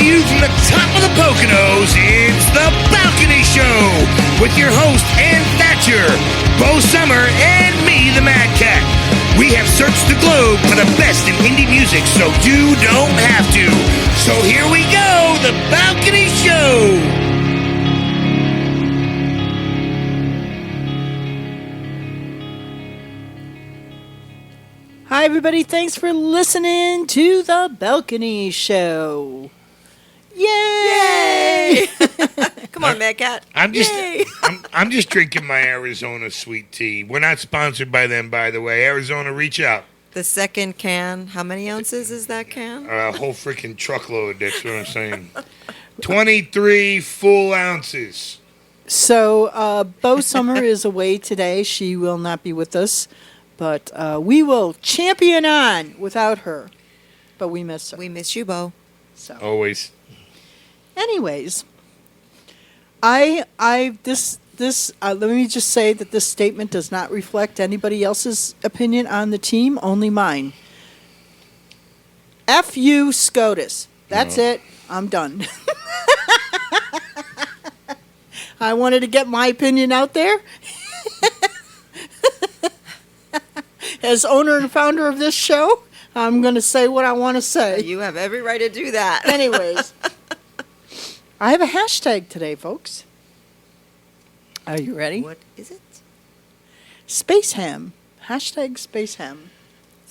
to you from the top of the Poconos, it's The Balcony Show with your host, Ann Thatcher, Bo Summer, and me, the Mad Cat. We have searched the globe for the best in indie music, so you don't have to. So here we go, The Balcony Show. Hi, everybody. Thanks for listening to The Balcony Show. Yay! Come on, Mad Cat. I'm just drinking my Arizona sweet tea. We're not sponsored by them, by the way. Arizona, reach out. The second can, how many ounces is that can? A whole freaking truckload, that's what I'm saying. 23 full ounces. So, Bo Summer is away today. She will not be with us. But we will champion on without her. But we miss her. We miss you, Bo. So. Always. Anyways, let me just say that this statement does not reflect anybody else's opinion on the team, only mine. F you, SCOTUS. That's it. I'm done. I wanted to get my opinion out there. As owner and founder of this show, I'm going to say what I want to say. You have every right to do that. Anyways, I have a hashtag today, folks. Are you ready? What is it? Space Ham. Hashtag Space Ham.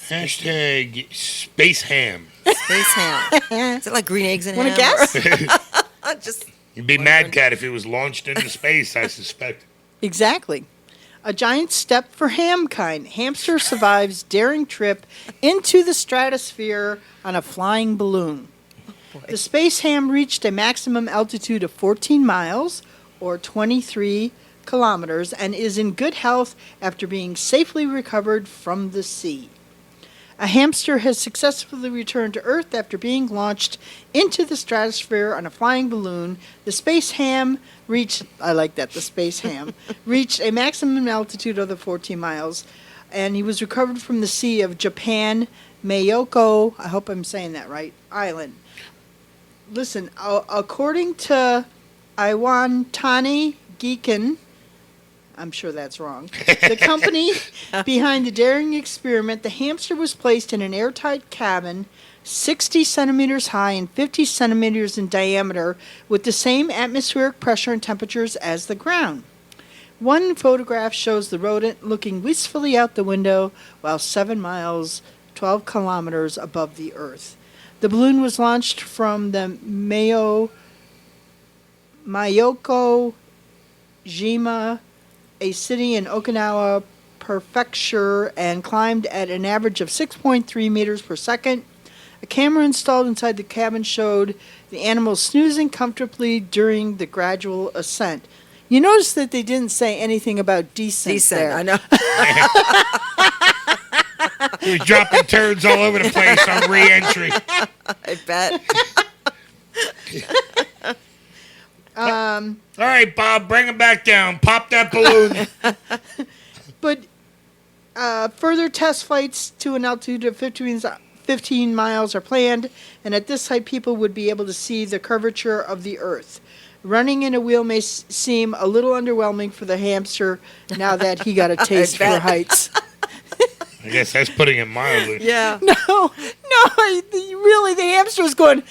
Hashtag Space Ham. Space ham. Is it like green eggs and ham? Want to guess? Just You'd be Mad Cat if it was launched into space, I suspect. Exactly. A giant step for hamkind. Hamster survives daring trip into the stratosphere on a flying balloon. The space ham reached a maximum altitude of 14 miles, or 23 kilometers, and is in good health after being safely recovered from the sea. A hamster has successfully returned to Earth after being launched into the stratosphere on a flying balloon. The space ham reached a maximum altitude of 14 miles, and he was recovered from the sea of Japan, Mayoko, I hope I'm saying that right, island. Listen, according to Iwantani Geekin, I'm sure that's wrong, the company behind the daring experiment, the hamster was placed in an airtight cabin 60 centimeters high and 50 centimeters in diameter with the same atmospheric pressure and temperatures as the ground. One photograph shows the rodent looking wistfully out the window while 7 miles, 12 kilometers above the Earth. The balloon was launched from the Mayoko Jima, a city in Okinawa Prefecture, and climbed at an average of 6.3 meters per second. A camera installed inside the cabin showed the animal snoozing comfortably during the gradual ascent. You notice that they didn't say anything about descent there. I know. He was dropping turds all over the place on re-entry. I bet. All right, Bob, bring him back down. Pop that balloon. But further test flights to an altitude of 15 miles are planned, and at this height, people would be able to see the curvature of the Earth. Running in a wheel may seem a little underwhelming for the hamster now that he got a taste for heights. I guess that's putting it mildly. Yeah. No, really, the hamster's going,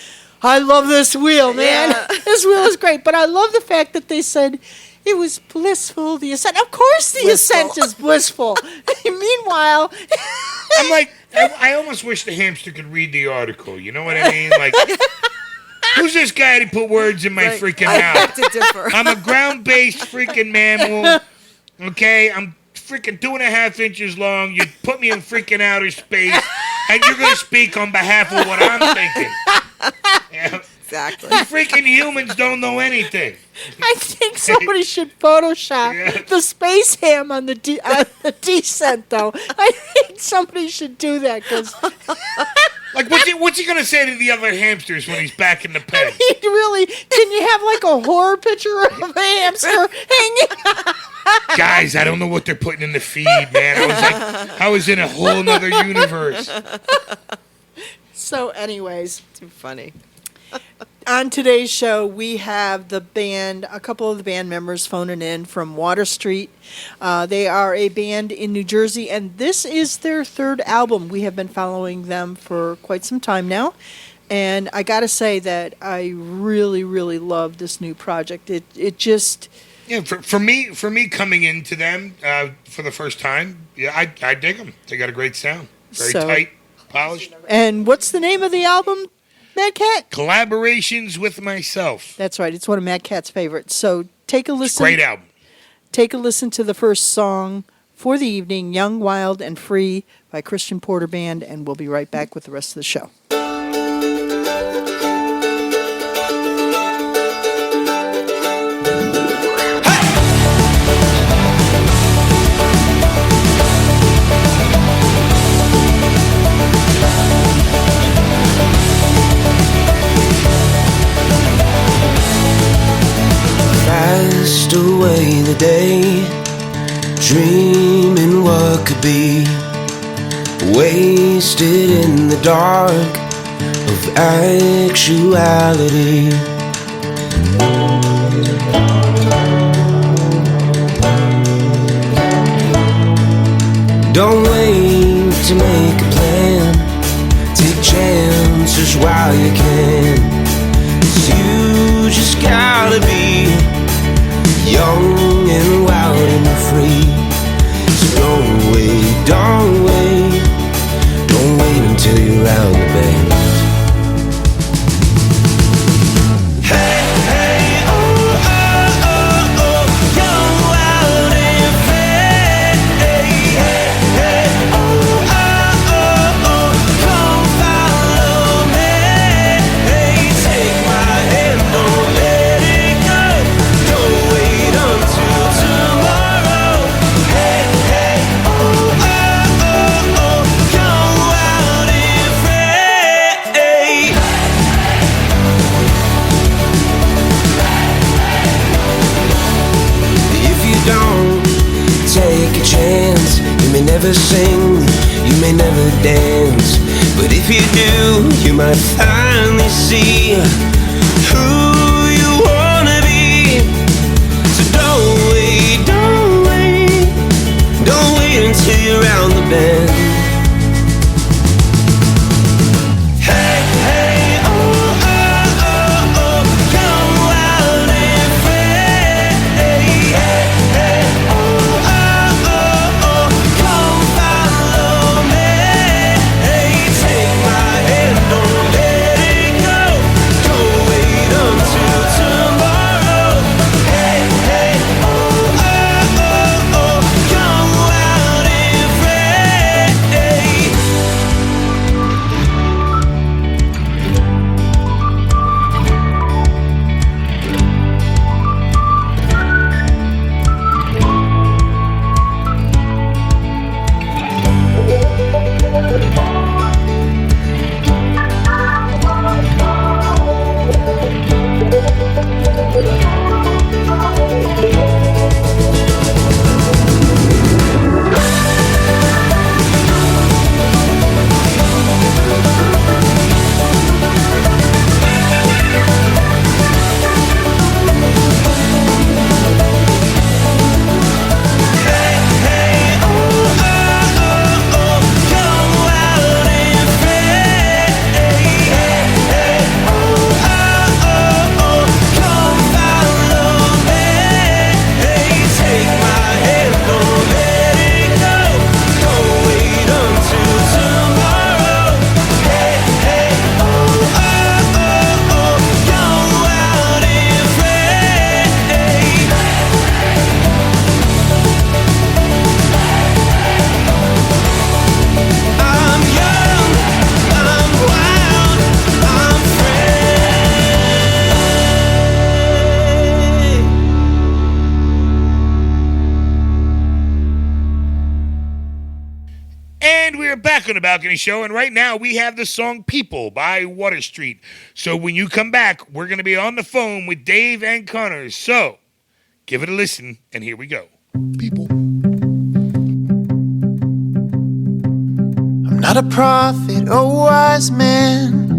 I love this wheel, man. Yeah. This wheel is great. But I love the fact that they said it was blissful, the ascent. Of course the ascent is blissful. Meanwhile, I'm like, I almost wish the hamster could read the article. You know what I mean? Like, who's this guy to put words in my freaking I mouth? have to differ. I'm a ground-based freaking mammal. Okay? I'm freaking 2.5 inches long. You put me in freaking outer space, and you're going to speak on behalf of what I'm thinking. Yeah. Exactly. You freaking humans don't know anything. I think somebody should Photoshop the space ham on the descent, though. I think somebody should do that, because... Like, what's he going to say to the other hamsters when he's back in the pen? Really, can you have, like, a horror picture of a hamster hanging? Guys, I don't know what they're putting in the feed, man. I was in a whole nother universe. So, anyways. Too funny. on today's show, we have the band, a couple of the band members phoning in from Water Street. They are a band in New Jersey, and this is their third album. We have been following them for quite some time now, and I got to say that I really, really love this new project. It just... Yeah, for me coming into them for the first time, yeah, I dig them. They got a great sound. Very tight, polished. And what's the name of the album, Mad Cat? Collaborations with Myself. That's right. It's one of Mad Cat's favorites. So take a listen. Great album. Take a listen to the first song for the evening, Young, Wild, and Free by Christian Porter Band, and we'll be right back with the rest of the show. Passed away the day, dreaming what could be, wasted in the dark of actuality. Don't wait to make a plan, take chances while you can, 'cause you just gotta be young and wild and free. So don't wait, don't wait, don't wait until you're out of the band. Hey, hey, oh, oh, oh, oh, young, wild and free. Hey, hey, hey, oh, oh, oh, oh, come follow me. Hey, take my hand, don't let it go. Don't wait until tomorrow. Hey, hey, oh, oh, oh, oh, young, wild and free. If you don't take a chance, you may never sing, you may never dance, but if you do, you might finally see who you wanna be. So don't wait, don't wait, don't wait until you're around the bend. Hey, hey, oh, oh, oh, oh, young, wild and free. Hey, hey, hey, oh, oh, oh, oh, come follow me. Hey, take my hand, don't let it go. Don't wait until tomorrow. Hey, hey, oh, oh, oh, oh, young, wild and free. I'm young, I'm wild, I'm free. And we're back on the Balcony Show, and right now we have the song People by Water Street. So when you come back, we're going to be on the phone with Dave and Connor. So give it a listen, and here we go. People. I'm not a prophet or wise man,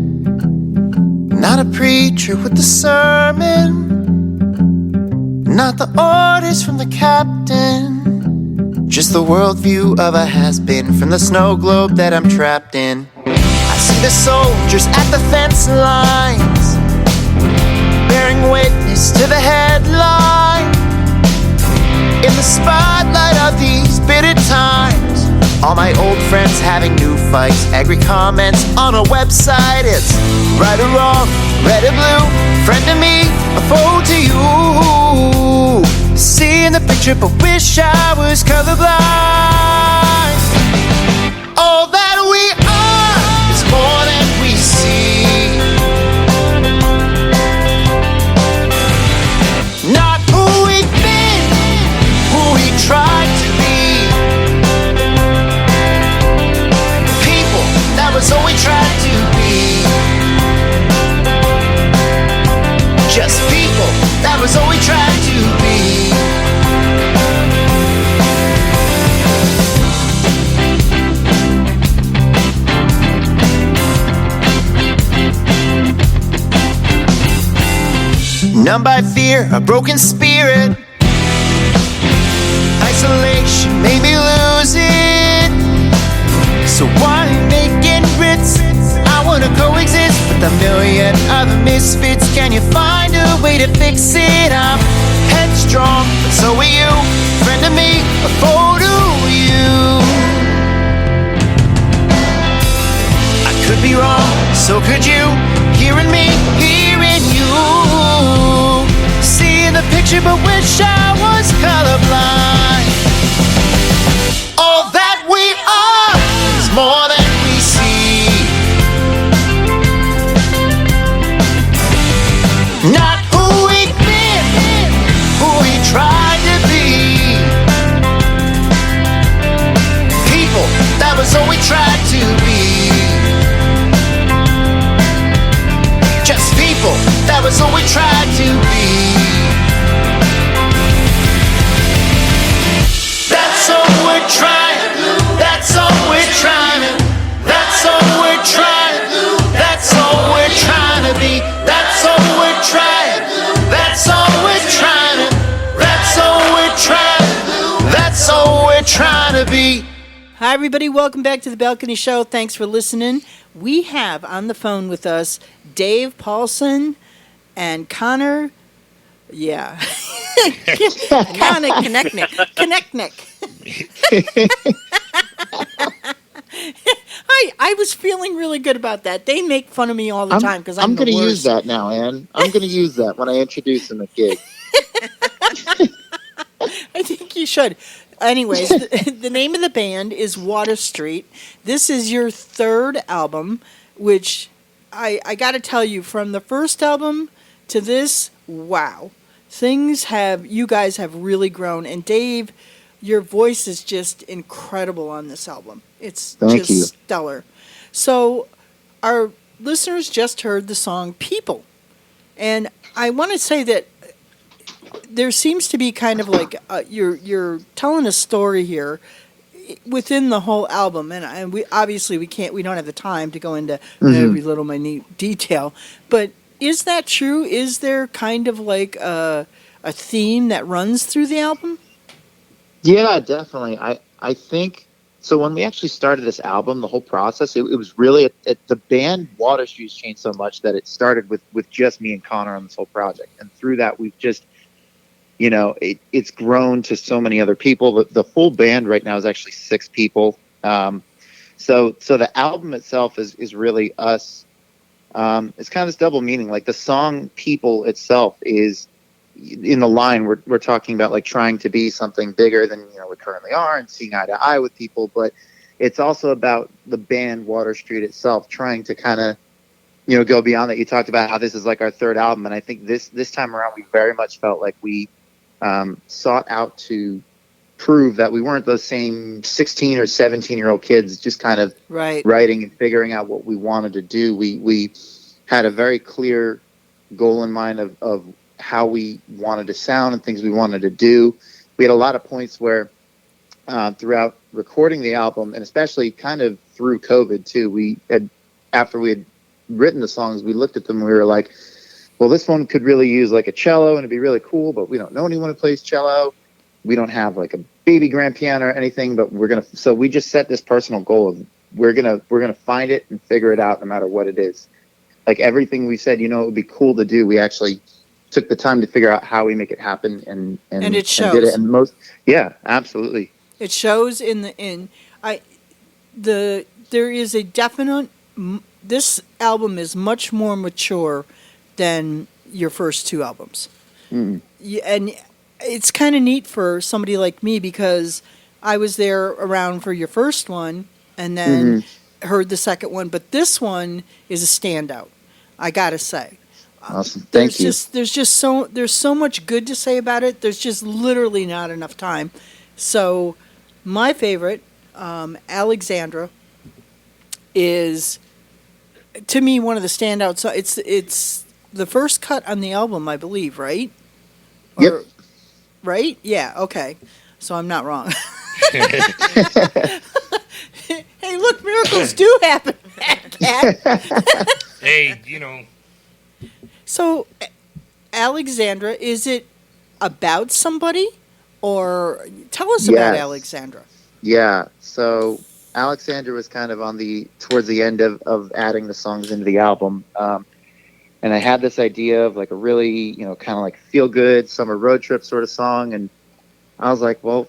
Not a preacher with the sermon, not the orders from the captain, just the worldview of a has-been from the snow globe that I'm trapped in. I see the soldiers at the fence lines, bearing witness to the headline. In the spotlight of these bitter times, all my old friends having new fights, angry comments on a website. It's right or wrong, red or blue, friend to me, a foe to you. Seeing the picture but wish I was colorblind. All that we are is more than we see. Not who we've been, who we tried to be. People, that was all we tried to be. Just people, that was all we tried to be. Numb by fear, a broken spirit. Isolation made me lose it. So why making grits? I wanna coexist with a million other misfits. Can you find a way to fix it? I'm headstrong, but so are you. Friend of me, a foe to you. I could be wrong, so could you. Hearing me, hearing you. Seeing the picture but wish I was colorblind. All that we are is more than we see. Not who we've been, who we tried to be. People, that was all we tried to be. Just people, that was all we tried to be. That's all we're trying. That's all we're trying. That's all we're trying. That's all we're trying to be. That's all we're trying. That's all we're trying. That's all we're trying. That's all we're trying to be. Hi, everybody. Welcome back to the Balcony Show. Thanks for listening. We have on the phone with us Dave Paulson and Connor. Yeah. Konechnik. I was feeling really good about that. They make fun of me all the time because I'm going to the worst. use that now, Ann. I'm going to use that when I introduce them at gig. I think you should. Anyways, the name of the band is Water Street. This is your third album, which I got to tell you, from the first album to this, wow. You guys have really grown. And Dave, your voice is just incredible on this album. It's Thank you. Stellar. So our listeners just heard the song People. And I want to say that there seems to be kind of like you're telling a story here within the whole album, and we obviously we don't have the time to go into every little minute detail. But is that true? Is there kind of like a theme that runs through the album? Yeah, definitely. I think so. When we actually started this album, the whole process, it was really the band Water Street's changed so much that it started with just me and Connor on this whole project, and through that we've just, you know, it's grown to so many other people. The full band right now is actually 6 people. So the album itself is really us. It's kind of this double meaning. Like the song "People" itself is in the line we're talking about, like trying to be something bigger than we currently are and seeing eye to eye with people. But it's also about the band Water Street itself trying to kind of go beyond that. You talked about how this is like our third album, and I think this time around we very much felt like we sought out to prove that we weren't those same 16 or 17-year-old kids just kind of writing and figuring out what we wanted to do. We had a very clear goal in mind of how we wanted to sound and things we wanted to do. We had a lot of points where throughout recording the album, and especially kind of through COVID too, after we had written the songs, we looked at them and we were like, well, this one could really use like a cello and it'd be really cool, but we don't know anyone who plays cello. We don't have like a baby grand piano or anything, but so we just set this personal goal of we're gonna find it and figure it out no matter what it is. Like everything we said, it would be cool to do. We actually took the time to figure out how we make it happen and it shows. And did it. And yeah, absolutely. It shows there is a definite, this album is much more mature than your first two albums. And it's kind of neat for somebody like me because I was there around for your first one and then heard the second one, but this one is a standout, I gotta say. Awesome. Thank you. There's so much good to say about it. There's just literally not enough time. So my favorite, Alexandra, is to me one of the standouts. So it's the first cut on the album, I believe, right? Yep. Right? Yeah. Okay. So I'm not wrong. Hey, look, miracles do happen, Cat. Hey, So, Alexandra, is it about somebody, or tell us about Alexandra? Yeah. So Alexandra was kind of towards the end of adding the songs into the album. And I had this idea of like a really, kind of like feel good summer road trip sort of song. And I was like, well,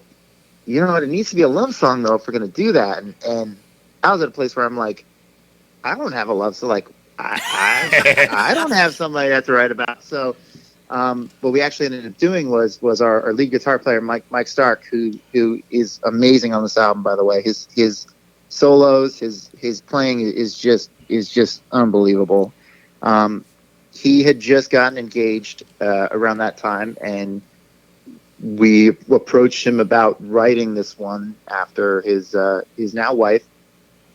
it needs to be a love song though, if we're going to do that. And I was at a place where I'm like, I don't have a love song. Like, I don't have somebody to write about. So, what we actually ended up doing was our lead guitar player, Mike Stark, who is amazing on this album, by the way. His solos, his playing is just unbelievable. He had just gotten engaged around that time, and we approached him about writing this one after his now wife.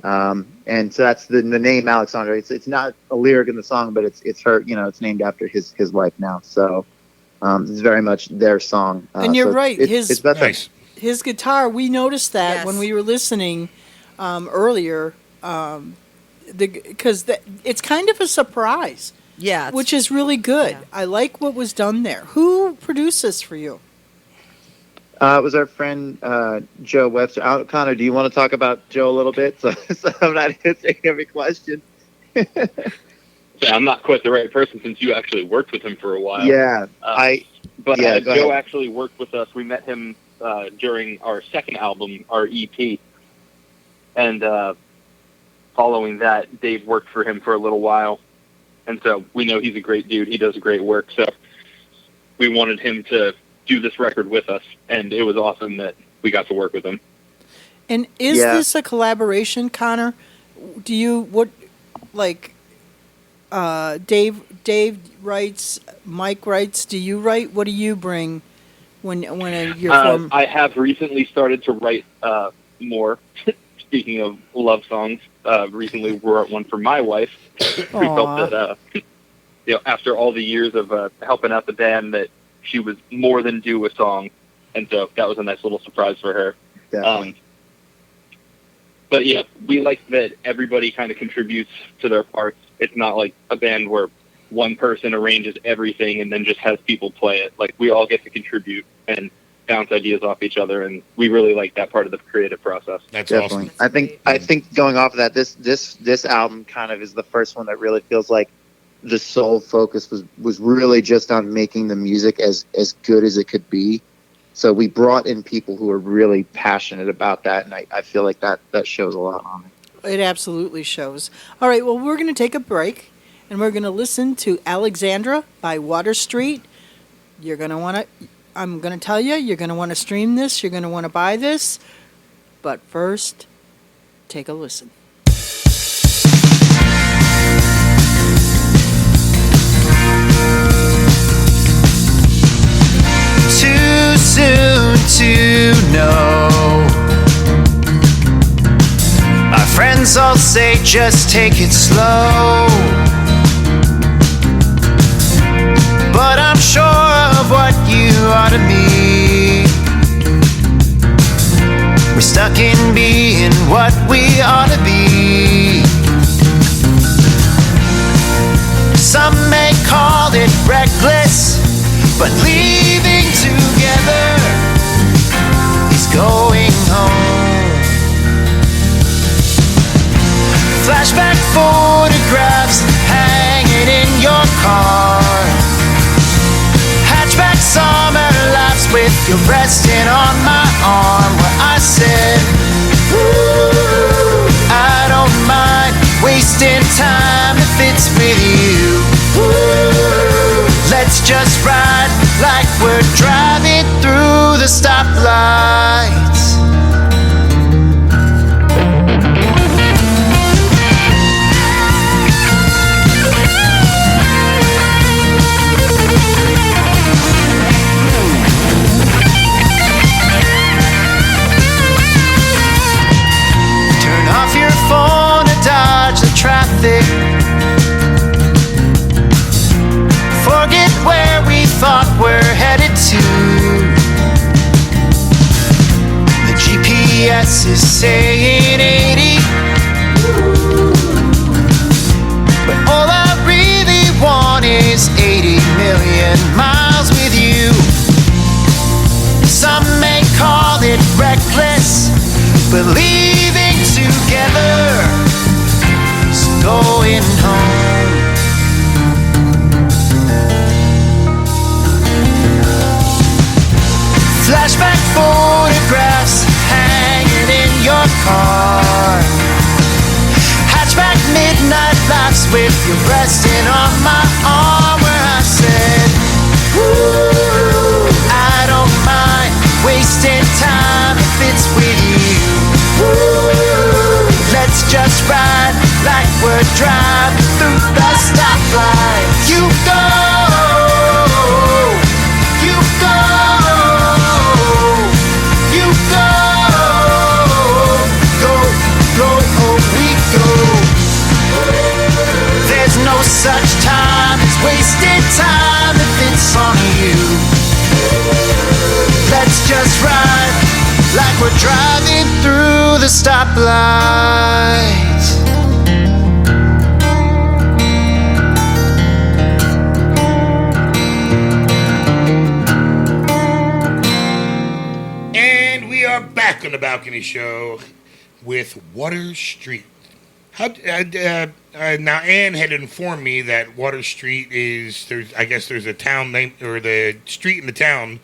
And so that's the name Alexandra. It's not a lyric in the song, but it's her. It's named after his wife now. So it's very much their song. And you're right. It's nice. His guitar. We noticed that when we were listening earlier, because it's kind of a surprise. Yeah, which is really good. Yeah. I like what was done there. Who produced this for you? It was our friend Joe Webster. Connor, do you want to talk about Joe a little bit? So I'm not answering every question. Yeah, I'm not quite the right person since you actually worked with him for a while. Yeah, Joe actually worked with us. We met him during our second album, our EP, and following that, Dave worked for him for a little while, and so we know he's a great dude. He does great work, so we wanted him to do this record with us, and it was awesome that we got to work with him. And is this a collaboration, Connor? Do you Dave writes, Mike writes, do you write? What do you bring when you're from? I have recently started to write more. Speaking of love songs, recently wrote one for my wife. We felt that after all the years of helping out the band, that she was more than due a song, and so that was a nice little surprise for her. But yeah, we like that everybody kind of contributes to their parts. It's not like a band where one person arranges everything and then just has people play it. Like, we all get to contribute and bounce ideas off each other, and we really like that part of the creative process. That's definitely awesome. I think going off of that, this album kind of is the first one that really feels like the sole focus was really just on making the music as good as it could be. So we brought in people who are really passionate about that, and I feel like that shows a lot on it. It absolutely shows. All right, well, we're going to take a break, and we're going to listen to Alexandra by Water Street. You're going to want to, I'm going to tell you, you're going to want to stream this, you're going to want to buy this, but first, take a listen. Too soon to know. My friends all say just take it slow, but I'm sure of what you ought to be. We're stuck in being what we ought to be. Some may call it reckless, but leaving together is going home. Flashback photographs hanging in your car. Hatchback summer laughs with you resting on my arm. Where I said, ooh, I don't mind wasting time if it's with you. Ooh, let's just ride like we're driving through the stoplights. Traffic. Forget where we thought we're headed to. The GPS is saying 80, but all I really want is 80 million miles with you. Some may call it reckless, but leaving together going home. Flashback photographs hanging in your car. Hatchback midnight laughs with you resting on my arm. Where I said, ooh, I don't mind wasting time if it's with you. Ooh, let's just ride like we're driving through the stoplight. You go, you go, you go, go, go, oh, we go. There's no such time as wasted time if it's on you. Let's just ride like we're driving through the stoplight. Back on the Balcony Show with Water Street. Now, Ann had informed me that Water Street is there's a town name, or the street in the town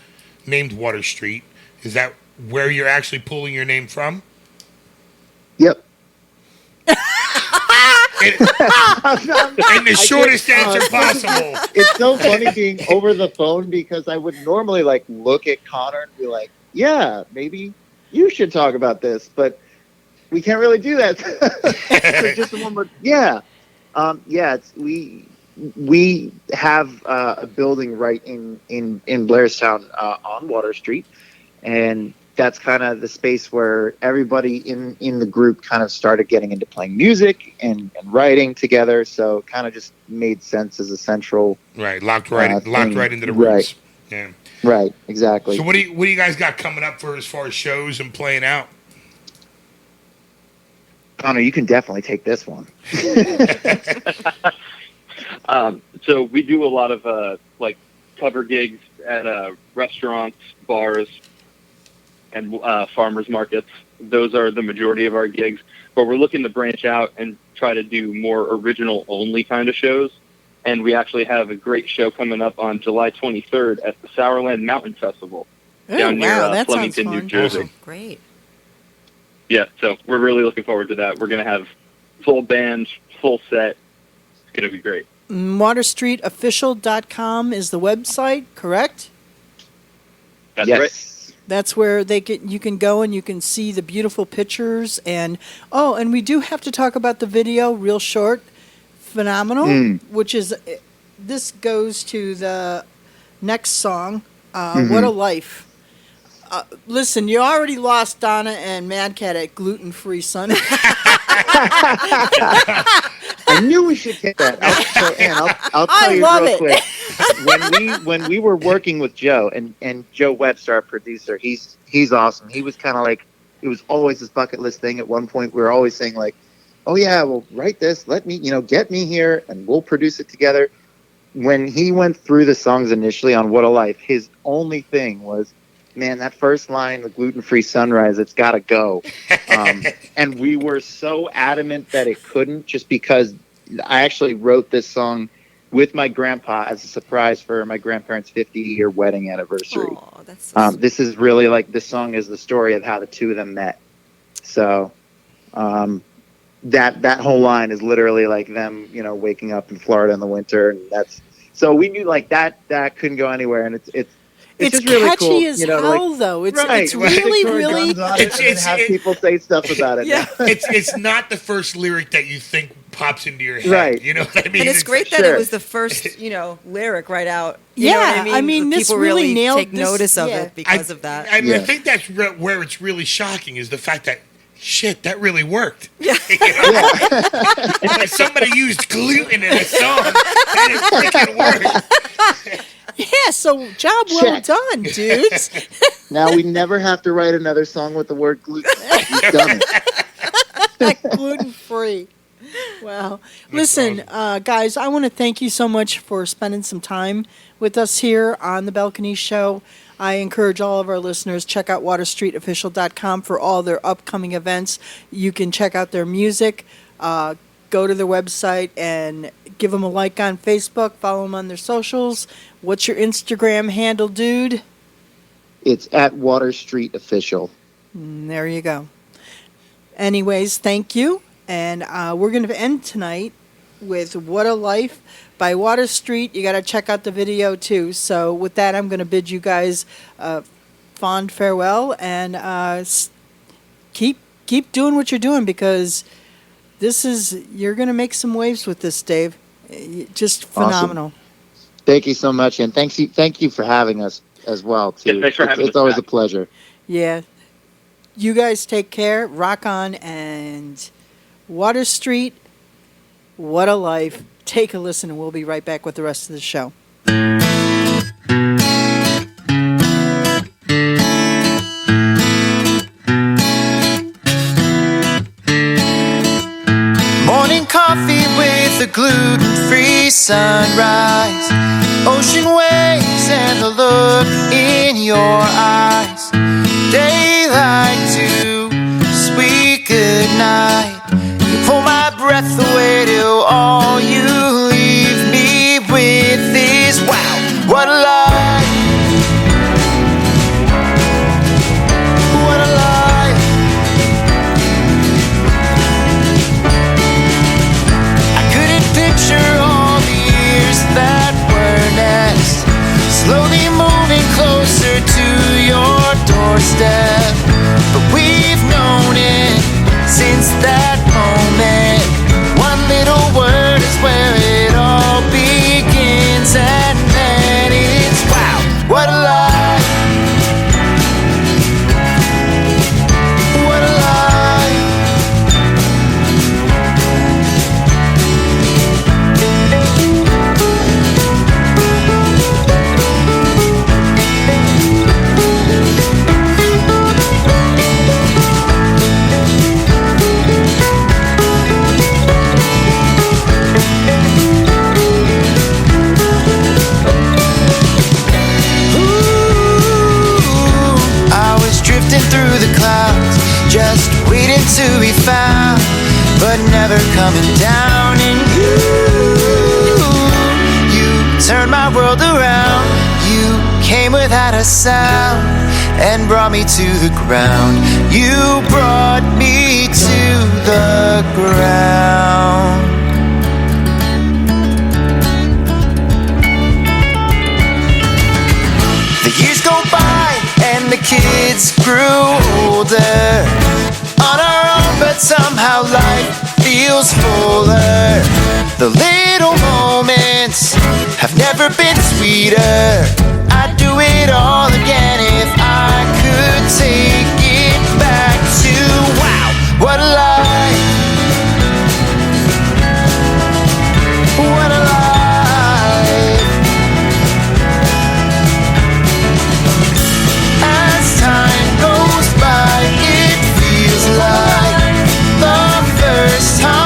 named Water Street. Is that where you're actually pulling your name from? Yep. In the shortest answer possible. It's so funny being over the phone because I would normally look at Connor and be like, yeah, maybe you should talk about this, but we can't really do that. So just the one word, yeah. We have a building right in Blairstown on Water Street, and that's kind of the space where everybody in the group kind of started getting into playing music and writing together. So it kind of just made sense as a central locked right into the roots. Yeah. Right, exactly. So what do you guys got coming up for as far as shows and playing out? Connor, you can definitely take this one. So we do a lot of cover gigs at restaurants, bars, and farmers markets. Those are the majority of our gigs. But we're looking to branch out and try to do more original only kind of shows. And we actually have a great show coming up on July 23rd at the Sourland Mountain Festival down near Flemington, New Jersey. Awesome. Great. Yeah, so we're really looking forward to that. We're going to have full band, full set. It's going to be great. WaterStreetOfficial.com is the website, correct? That's yes. right. That's where you can go and you can see the beautiful pictures. And we do have to talk about the video real short. Phenomenal, which is, this goes to the next song, What a Life. Listen, you already lost Donna and Mad Cat at gluten-free Sunday. I knew we should take that. I'll tell you real quick. When we were working with Joe and Joe Webster, our producer, he's awesome. He was kind of like, it was always his bucket list thing. At one point, we were always saying oh yeah, well, write this, let me, get me here and we'll produce it together. When he went through the songs initially on What a Life, his only thing was, man, that first line, the gluten-free sunrise, it's got to go. And we were so adamant that it couldn't, just because I actually wrote this song with my grandpa as a surprise for my grandparents' 50-year wedding anniversary. Oh, that's so sweet. This is really like, this song is the story of how the two of them met. So that whole line is literally like them, waking up in Florida in the winter, and so we knew like that couldn't go anywhere, and it's just really catchy cool, as hell, though. It's really. Have people say stuff about it. Yeah. It's not the first lyric that you think pops into your head. Right. You know what I mean? And it's great that it was the first, lyric right out. You know what I mean, this people really nailed take notice of it because of that. I think that's where it's really shocking is the fact that, shit, that really worked. Yeah. Somebody used gluten in a song, and it freaking worked. Yeah, so job well done, dudes. Now we never have to write another song with the word gluten. We've done it. Gluten-free. Wow. Listen, guys, I want to thank you so much for spending some time with us here on the Balcony Show. I encourage all of our listeners, check out waterstreetofficial.com for all their upcoming events. You can check out their music, go to their website, and give them a like on Facebook, follow them on their socials. What's your Instagram handle, dude? It's at Water Street Official. There you go. Anyways, thank you. And we're going to end tonight with What a Life by Water Street. You got to check out the video, too. So with that, I'm going to bid you guys fond farewell. And keep doing what you're doing, because you're going to make some waves with this, Dave. Just phenomenal. Awesome. Thank you so much, and thank you for having us as well too. Yeah, thanks for having us. It's always back. a pleasure. Yeah. You guys take care. Rock on. And Water Street, What a Life. Take a listen, and we'll be right back with the rest of the show. Morning coffee with a gluten-free sunrise, ocean waves and the look in your eyes, daylight to sweet goodnight. You pull my breath away till all you leave me with is wow, what a life, what a life. I couldn't picture all the years that were next, slowly moving closer to your doorstep, but we've known it since that moment. One little word is where it all begins, and then it's wow, what a life, what a life. I was drifting through the clouds, just waiting to be found, but never coming down. And you turned my world around. You came without a sound and brought me to the ground. You brought me to the ground. The years go by and the kids grew older on our own, but somehow life feels fuller. The little moments have never been sweeter. I'd do it all again if I could take it back to wow, what a life, what a life. As time goes by, it feels like the first time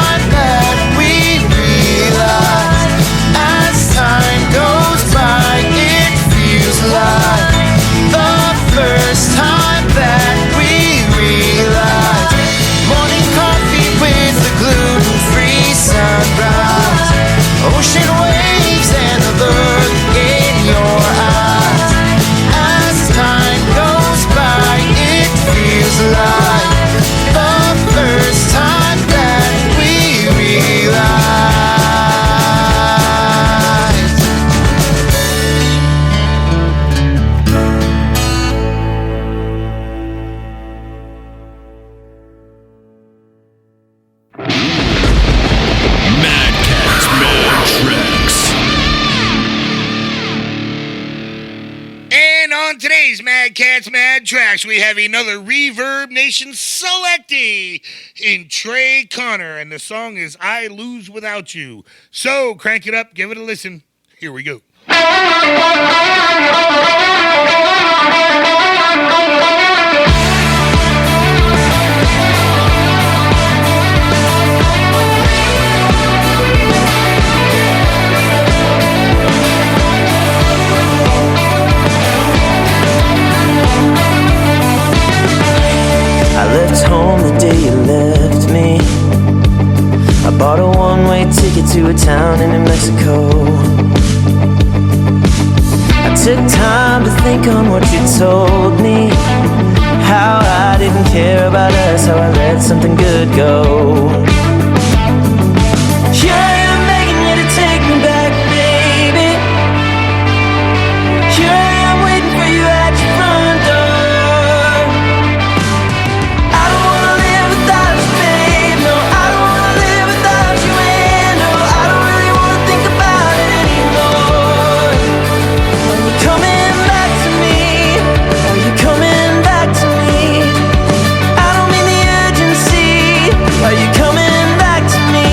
Mad Cats, Mad Tracks, we have another Reverb Nation selectee in Trey Connor, and the song is I Lose Without You. So crank it up, give it a listen. Here we go. I left home the day you left me. I bought a one-way ticket to a town in New Mexico. I took time to think on what you told me, how I didn't care about us, how I let something good go. Here I am begging you to take me back, baby. Here I am waiting for you at your front door. I don't wanna live without you, babe. No, I don't wanna live without you, and no, I don't really wanna think about it anymore. Are you coming back to me? Are you coming back to me? I don't mean the urgency. Are you coming back to me?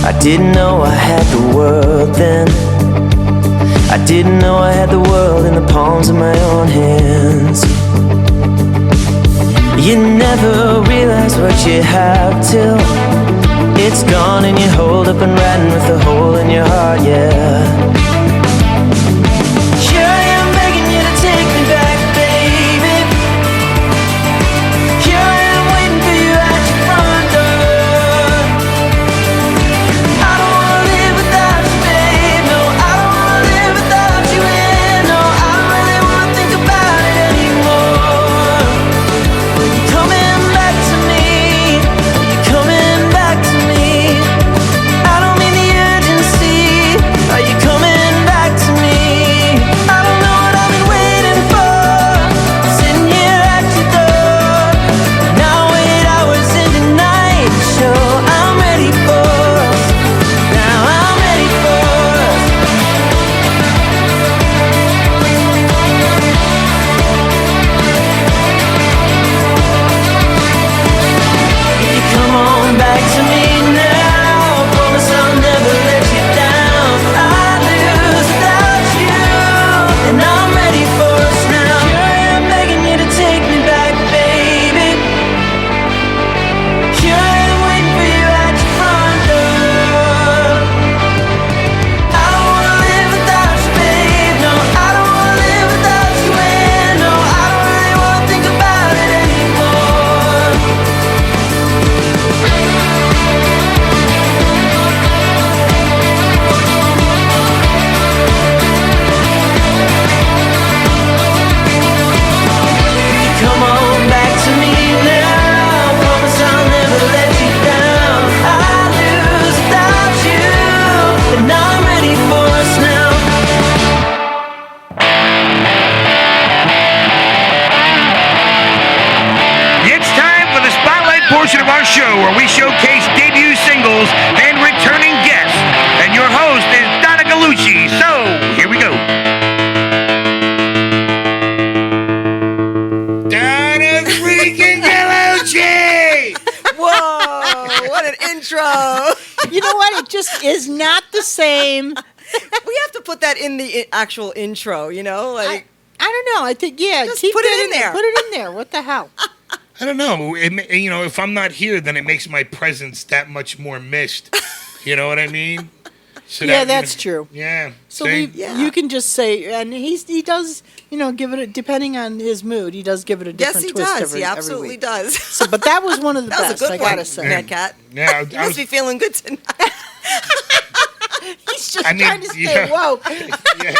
I didn't know I had the world then. I didn't know I had the world in the palms of my own hands. You never realize what you have till it's gone and you hold up and riding with a hole in your heart, yeah. Here I am begging you to take me back, baby. Here I am waiting for you at your front door. I don't wanna live without you, babe. No, I don't wanna live without you, and no, I don't really wanna think about it anymore. Are you coming back to me? Are you coming back to me? I don't mean the urgency. Are you coming back to me? I don't know what I've been waiting for. Sitting here at your door. Now 8 hours into night show. I'm ready for us. Now I'm ready for us. If you come on back to me now, promise I'll never let you down. I lose without you, and I'm ready for us now. Here I am begging you to take me back, baby. Here I am waiting for you at your front door. I don't wanna live without you, babe. No, I don't wanna live without you, and no, I don't really wanna think about it anymore. Come on back to me now. Promise I'll never let you down. I lose without you, and I'm ready for us now. It's time for the spotlight portion of our show where we showcase debut singles and returning guests. And your host is Donna Gallucci. So, here we go. Donna freaking Gallucci! Whoa, what an intro. You know what? It just is not the same. We have to put that in the actual intro, you know? Like, I don't know. I think, yeah, Just keep put it that in there. Put it in there. What the hell? I don't know. If I'm not here, then it makes my presence that much more missed. You know what I mean? So Yeah, that's true. Yeah. So see? you can just say, and he does, give it, depending on his mood, he does give it a yes, different he twist does. every He absolutely week. does. So, but that was one of the That was best, a good I one, gotta say. Mad Cat. Yeah, You must be feeling good tonight. He's just I mean, trying to stay yeah. woke. yeah.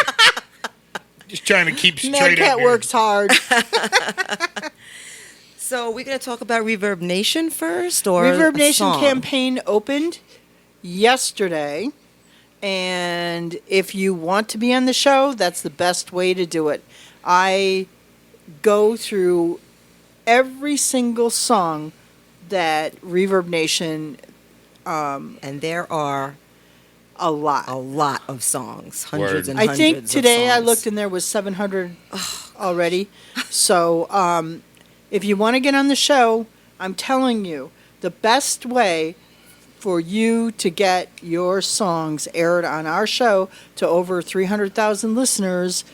Just trying to keep straight Mad up Cat here. works hard. So we're going to talk about Reverb Nation first, or Reverb a Nation song? campaign opened yesterday, and if you want to be on the show, that's the best way to do it. I go through every single song that Reverb Nation And there are a lot. A lot of songs, hundreds Word. and I hundreds. think of today I songs. looked and there was 700 already. So if you want to get on the show, I'm telling you, the best way for you to get your songs aired on our show to over 300,000 listeners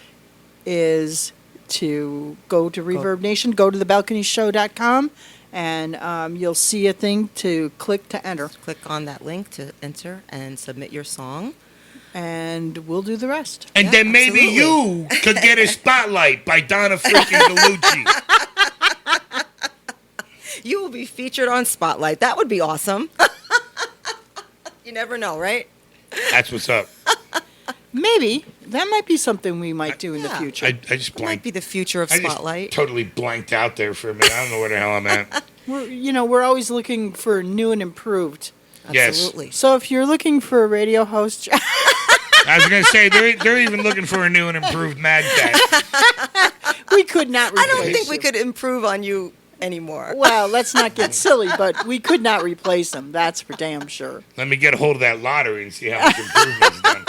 is to go to Reverb Nation, go to thebalconyshow.com, and you'll see a thing to click to enter. Click on that link to enter and submit your song. And we'll do the rest. And Yeah, then maybe absolutely. you could get a spotlight by Donna freaking Gallucci. You will be featured on Spotlight. That would be awesome. You never know, right? That's what's up. Maybe. That might be something we might do in the Yeah. future. I just It might blanked. be the future of I just Spotlight. totally blanked out there for a minute. I don't know where the hell I'm at. We're always looking for new and improved. Yes. Absolutely. So if you're looking for a radio host, I was going to say, they're even looking for a new and improved Mad Cat. we could not I replace don't think we you. could improve on you anymore. Well, let's not get silly, but we could not replace him. That's for damn sure. Let me get a hold of that lottery and see how much improvement's done.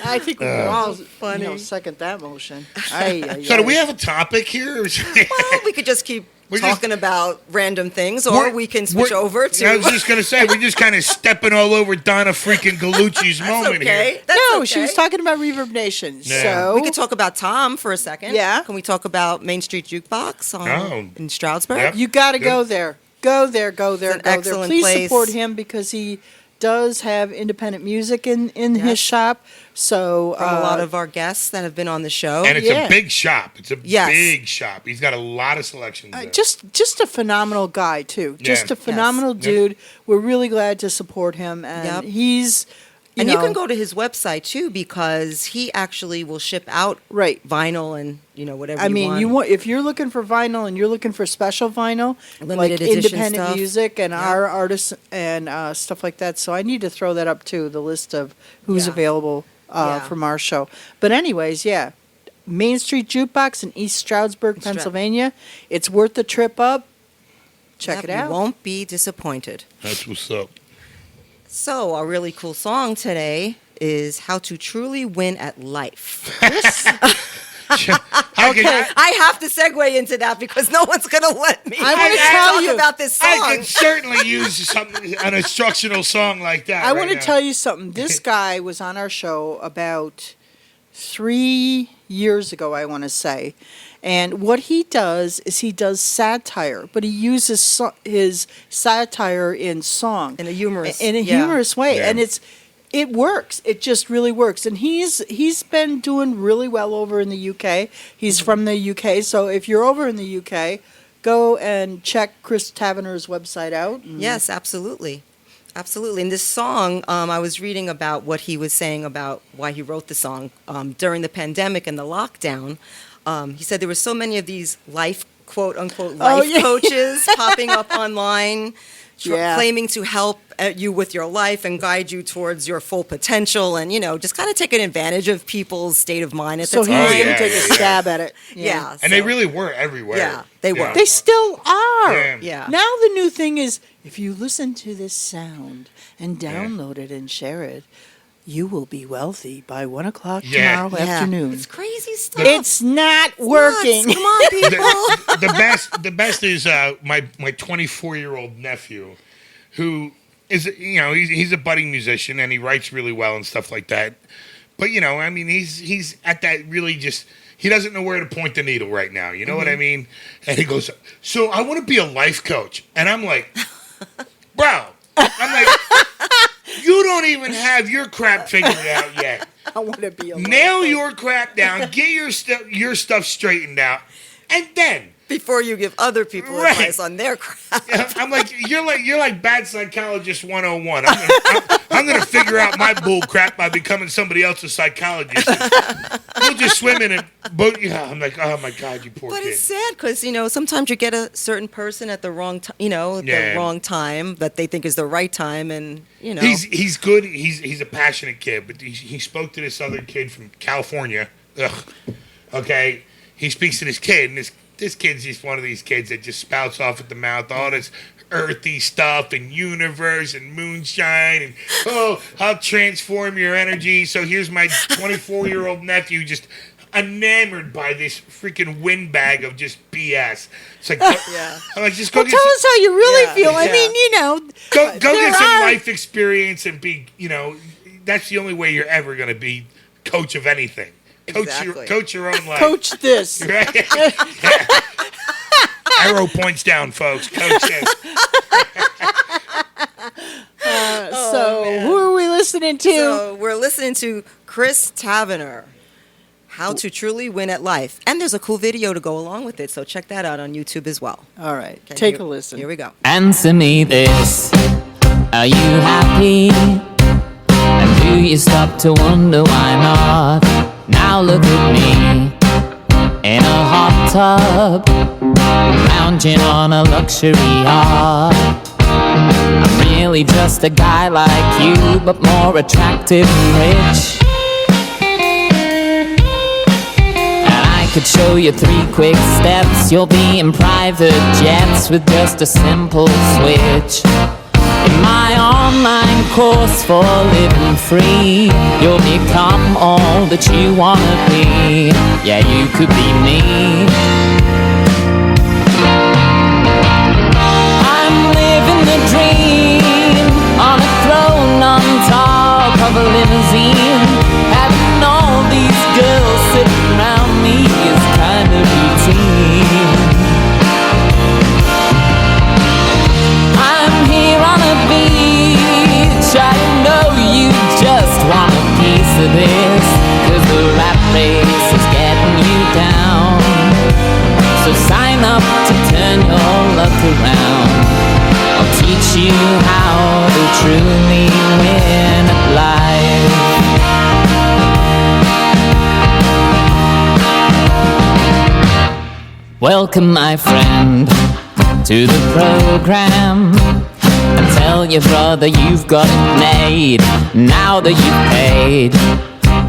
I think we can all funny. second that motion. Ay, ay, So do ay. we have a topic here? Well, we could just keep We're just- talking about random things, or we can switch over to. I was just going to say, we're just kind of stepping all over Donna freaking Gallucci's That's moment okay. here. That's No, okay. she was talking about Reverb Nation. Yeah. So We could talk about Tom for a second. Yeah. Can we talk about Main Street Jukebox in Stroudsburg? Yep. you got to Good. go there. Go there, go there, It's an go there. excellent Please place. support him because he does have independent music in Yes. his shop. So From a lot of our guests that have been on the show. And it's Yeah. a big shop. It's a Yes. big shop. He's got a lot of selections there. just a phenomenal guy too. Just Yeah. a phenomenal Yes. dude. We're really glad to support him, and Yep. he's and know, you can go to his website too, because he actually will ship out right. vinyl and whatever. I mean, want. you want if you're looking for vinyl and you're looking for special vinyl, Limited like edition independent stuff. music and Yeah. our artists and stuff like that. So I need to throw that up too, the list of who's Yeah. available Yeah. from our show. But anyways, yeah, Main Street Jukebox in East Stroudsburg, Pennsylvania. It's worth the trip up. Check Yep, it out. You won't be disappointed. That's what's up. So, our really cool song today is "How to Truly Win at Life." I have to segue into that because no one's going to let me. I wanna tell talk you- about this song. I could certainly use an instructional song like that. I right want to now. tell you something. This guy was on our show about 3 years ago, I want to say. And what he does is he does satire, but he uses his satire in song. In a humorous- in a yeah. humorous way. Yeah. And it works. It just really works. And he's been doing really well over in the UK. He's Mm-hmm. from the UK. So if you're over in the UK, go and check Chris Tavener's website out. Yes, absolutely. Absolutely. In this song, I was reading about what he was saying about why he wrote the song during the pandemic and the lockdown. He said there were so many of these quote unquote, life yeah. coaches popping up online, Yeah. claiming to help you with your life and guide you towards your full potential and, just kind of taking advantage of people's state of mind at So the he time. was going yeah, to take a yeah. stab at it. Yeah. And they so- really were everywhere. Yeah, they were. They still are. Yeah. Yeah. Now the new thing is, if you listen to this sound and download it and share it, you will be wealthy by 1 o'clock Yeah. tomorrow Yeah. afternoon. It's crazy stuff. It's not working. Nuts. Come on, people. The best is my 24-year-old nephew, who is he's a budding musician and he writes really well and stuff like that. But I mean he's at that really just he doesn't know where to point the needle right now. You know what I mean? And he goes, so I want to be a life coach, and I'm like, bro, I'm like, you don't even have your crap figured out yet. I want to be a Nail your crap down, get your stuff straightened out, and then. Before you give other people Right. advice on their crap. I'm like you're like bad psychologist 101. I'm gonna figure out my bull crap by becoming somebody else's psychologist. You'll just swim in it, but I'm like, oh my god, you poor But kid. it's sad because sometimes you get a certain person at the wrong time, at Yeah. the wrong time that they think is the right time, and He's good. He's a passionate kid, but he spoke to this other kid from California. Ugh. Okay, he speaks to this kid, and this kid's just one of these kids that just spouts off at the mouth, all this earthy stuff and universe and moonshine and, oh, I'll transform your energy. So here's my 24-year-old nephew just enamored by this freaking windbag of just BS. It's like, I'm like, just go get Tell us how you really feel. I Yeah. mean, go there get some are- life experience and be, that's the only way you're ever going to be coach of anything. Exactly. Coach your own life. Coach this. Right? Yeah. Arrow points down, folks. Coach this. Who are we listening to? So we're listening to Chris Tavener, How to Truly Win at Life. And there's a cool video to go along with it, so check that out on YouTube as well. All right, Okay, take here- a listen. Here we go. Answer me this, are you happy? And do you stop to wonder why not? Now look at me, in a hot tub, lounging on a luxury yacht. I'm really just a guy like you, but more attractive and rich. And I could show you 3 quick steps. You'll be in private jets with just a simple switch. In my online course for living free, you'll become all that you wanna be. Yeah, you could be me. I'm living the dream on a throne on top of a limousine. Having all these girls sitting around me is kind of routine. I'm here on a beach, I know you just want a piece of this, 'cause the rat race is getting you down. So sign up to turn your luck around. I'll teach you how to truly win at life. Welcome, my friend, to the program, and tell your brother you've got it made. Now that you've paid,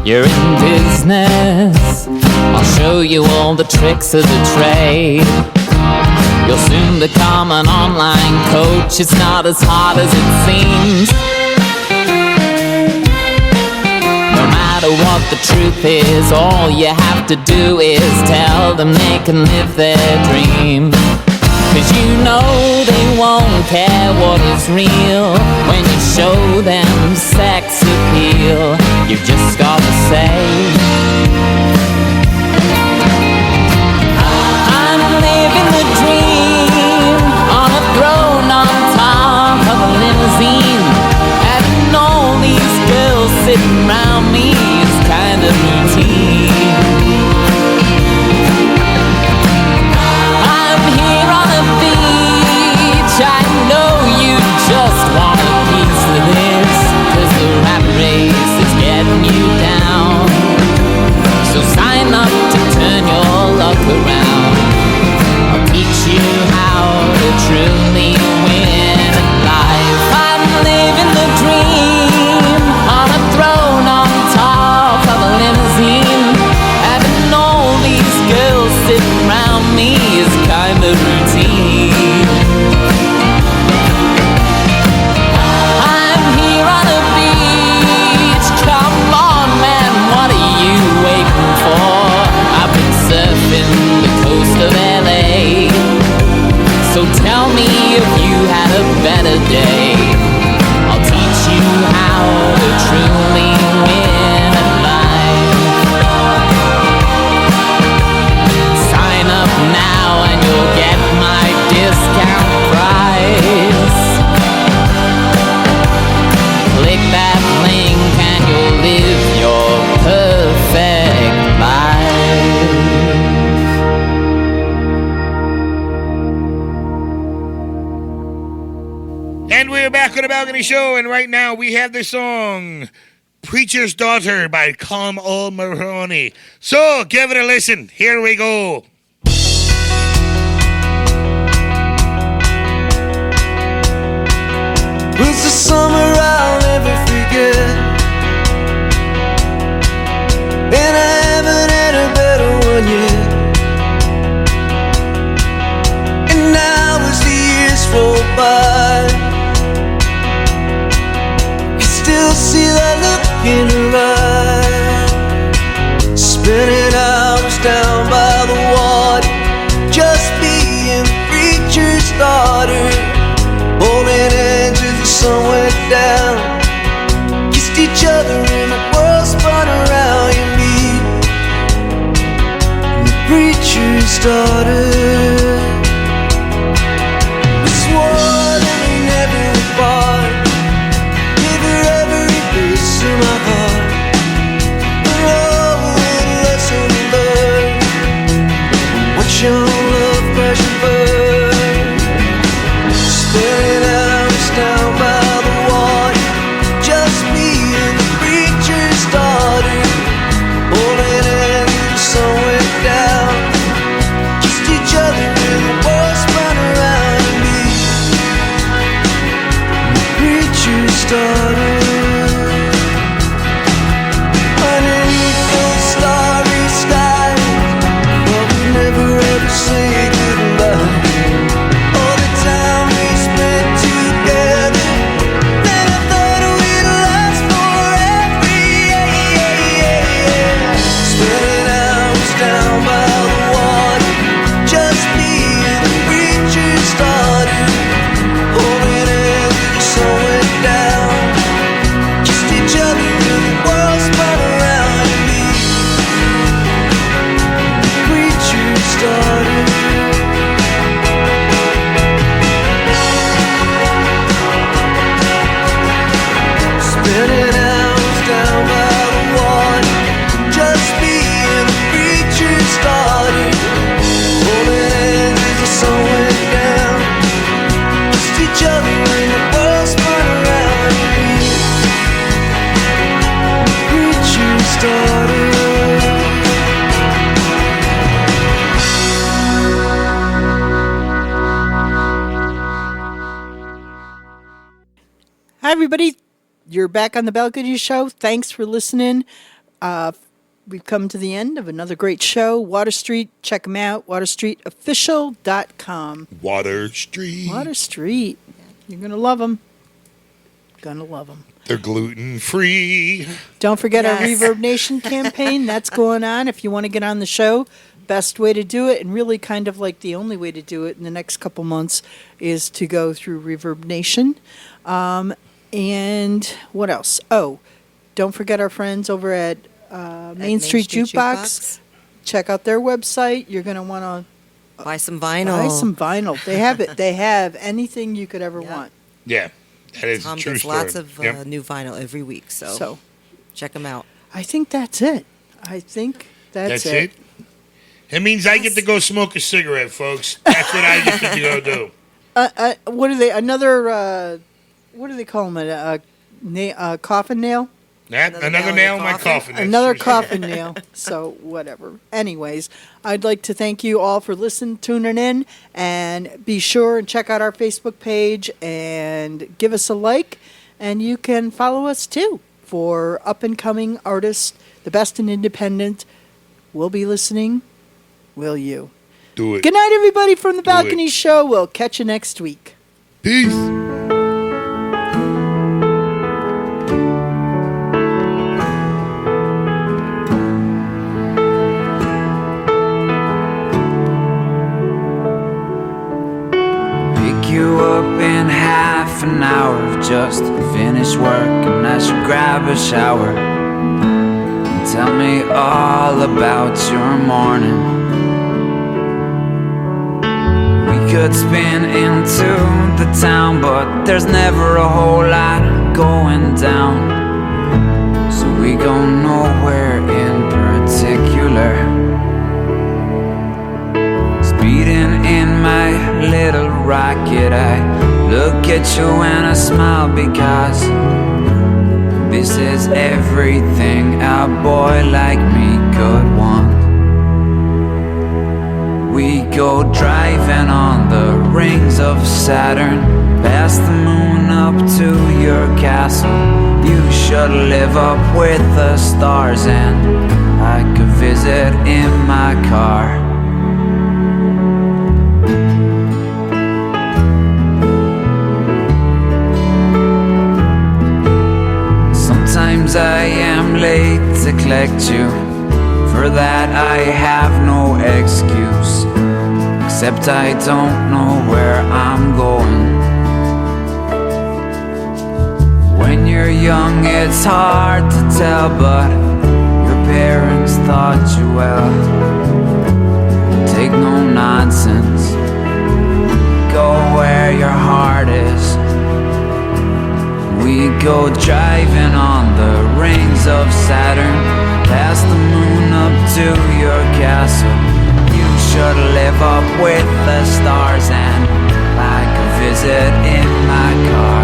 you're in business. I'll show you all the tricks of the trade. You'll soon become an online coach. It's not as hard as it seems. No matter what the truth is, all you have to do is tell them they can live their dream. 'Cause you know they won't care what is real when you show them sex appeal. You've just gotta say, I'm living the dream on a throne on top of a limousine. Having all these girls sitting around me is kind of routine. I'm here on a beach, I know you just want a piece of this, 'cause the rat race is getting you down. So sign up to turn your luck around. I'll teach you how to truly win at life. I'm living the dream on a throne on top of a limousine. Having all these girls sitting around me is kind of routine. I'm here on a beach, come on man, what are you waiting for? I've been surfing the coast of LA, so tell me if you had a better day. I'll teach you how to truly win at life. Sign up now and you'll get my discount price. Click that link and you'll live your perfect life. And we're back on the Balcony Show, and right now we have the song Preacher's Daughter by Colm O'Mahony. So give it a listen. Here we go. Was the summer I'll never forget, and I haven't had a better one yet. And now as the years roll by, walking around, spending hours down by the water, just being the preacher's daughter, holding hands as the sun went down, kissed each other and the world spun around you, me and the preacher's daughter. We swore that we never would part, gave her every piece of my heart, but oh, what a lesson learned. Watch your love crash and burn, spinning hours down by the water, just being the preacher's daughter, holding hands as the sun went down, kissed each other and the world spun around me, the preacher's daughter. Underneath those starry skies, but we never ever say goodbye. All the time we spent together, man, I thought we'd last forever. Spending hours down by the water, just being the preacher's daughter, holding hands as the sun went down, kissed each other and the world spun around me, the preacher's daughter. Spending hours down by the water, just being the preacher's daughter, holding hands as the sun went down, kissed each other and the world spun around me, the preacher's daughter. Hi, everybody. You're back on the Balcony Show. Thanks for listening. We've come to the end of another great show. Water Street, check them out. WaterStreetOfficial.com. Water Street. Water Street. You're going to love them. Gonna love them. They're gluten free. Don't forget our Yes. Reverb Nation campaign. That's going on. If you want to get on the show, best way to do it, and really kind of like the only way to do it in the next couple months, is to go through Reverb Nation. And what else? Oh, don't forget our friends over at Main Street Jukebox. Check out their website. You're going to want to Buy some vinyl. buy some vinyl. They have it. They have anything you could ever Yeah. want. Yeah, that is Tom a true gets story. lots of Yep. new vinyl every week, so, So check them out. I think that's it. I think that's it. It means I get to go smoke a cigarette, folks. That's what I get to go do. What are they? Another, what do they call them? A coffin nail? Another nail in nail your in my coffin? coffin. That's Another true. coffin nail. So, whatever. Anyways, I'd like to thank you all for listening, tuning in, and be sure and check out our Facebook page and give us a like. And you can follow us too for up and coming artists, the best in independent. We'll be listening. Will you? Do it. Good night, everybody, from the Do it. Balcony Show. We'll catch you next week. Peace. Pick you up in half an hour. Just finished work and I should grab a shower. Tell me all about your morning. We could spin into the town, but there's never a whole lot going down. So we go nowhere in particular. Speeding in my little rocket, I look at you and I smile because this is everything a boy like me could want. We go driving on the rings of Saturn, past the moon up to your castle. You should live up with the stars and I could visit in my car. Sometimes I late to collect you. For that I have no excuse, except I don't know where I'm going. When you're young it's hard to tell, but your parents taught you well. Take no nonsense, go where your heart is. We go driving on the rings of Saturn, past the moon up to your castle. You should live up with the stars and like a visit in my car.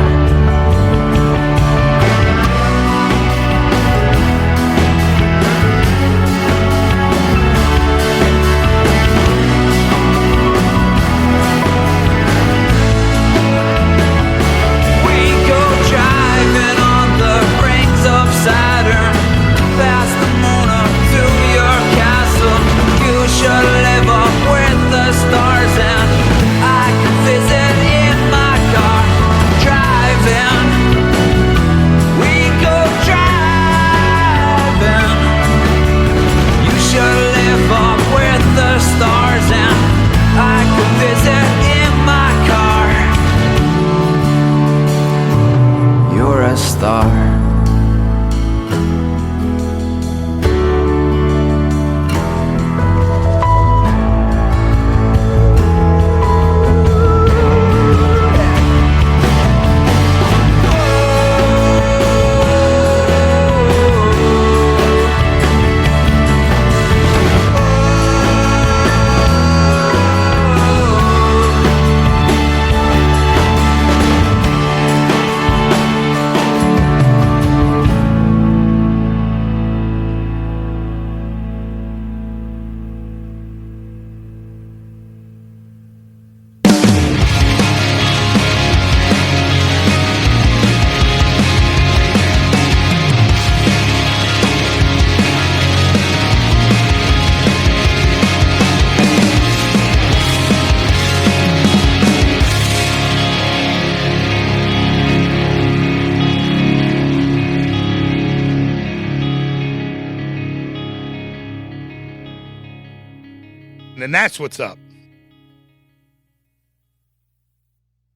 Saturn, past the moon up to your castle. You should live up with the stars, and I can visit in my car. Driving, we go driving. You should live up with the stars, and I can visit in my car. You're a star. And that's what's up.